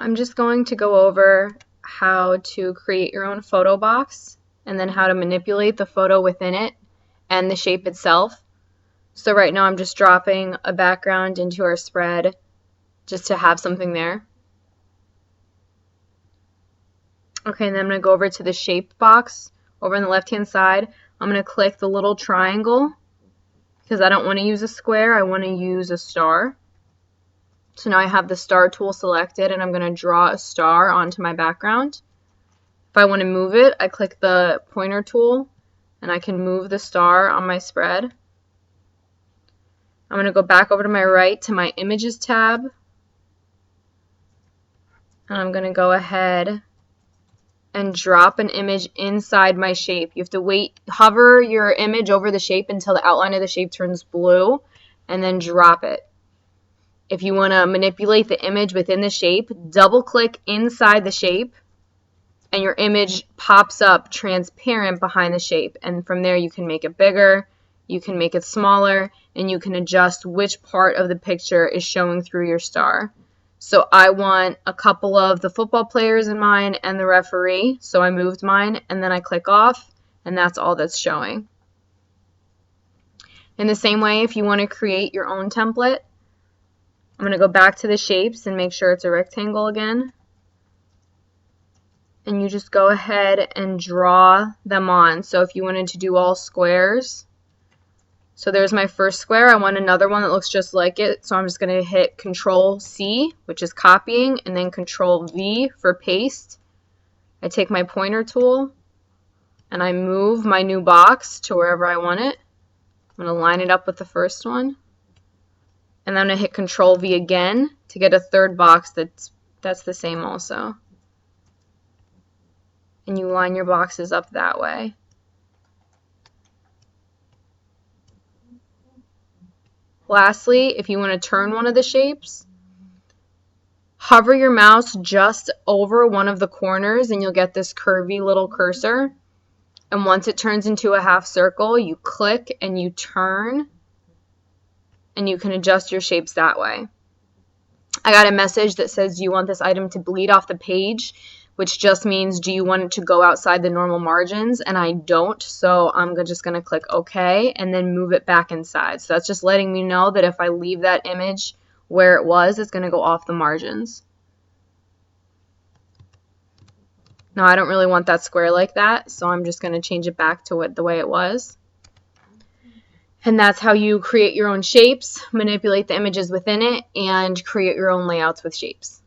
I'm just going to go over how to create your own photo box and then how to manipulate the photo within it and the shape itself. So right now I'm just dropping a background into our spread just to have something there. Okay, and then I'm going to go over to the shape box over on the left hand side. I'm going to click the little triangle because I don't want to use a square, I want to use a star. So now I have the star tool selected and I'm going to draw a star onto my background. If I want to move it, I click the pointer tool and I can move the star on my spread. I'm going to go back over to my right to my Images tab. And I'm going to go ahead and drop an image inside my shape. You have to hover your image over the shape until the outline of the shape turns blue and then drop it. If you want to manipulate the image within the shape, double click inside the shape and your image pops up transparent behind the shape. And from there you can make it bigger, you can make it smaller, and you can adjust which part of the picture is showing through your star. So I want a couple of the football players in mine and the referee, so I moved mine and then I click off and that's all that's showing. In the same way, if you want to create your own template, I'm going to go back to the shapes and make sure it's a rectangle again. And you just go ahead and draw them on. So if you wanted to do all squares, so there's my first square. I want another one that looks just like it. So I'm just going to hit Control C, which is copying, and then Control V for paste. I take my pointer tool and I move my new box to wherever I want it. I'm going to line it up with the first one. And then I'm going to hit Control V again to get a third box that's the same also. And you line your boxes up that way. Lastly, if you want to turn one of the shapes, hover your mouse just over one of the corners and you'll get this curvy little cursor. And once it turns into a half circle, you click and you turn and you can adjust your shapes that way. I got a message that says you want this item to bleed off the page, which just means do you want it to go outside the normal margins, and I don't, so I'm just going to click OK and then move it back inside. So that's just letting me know that if I leave that image where it was, it's going to go off the margins. Now I don't really want that square like that, so I'm just going to change it back to the way it was. And that's how you create your own shapes, manipulate the images within it, and create your own layouts with shapes.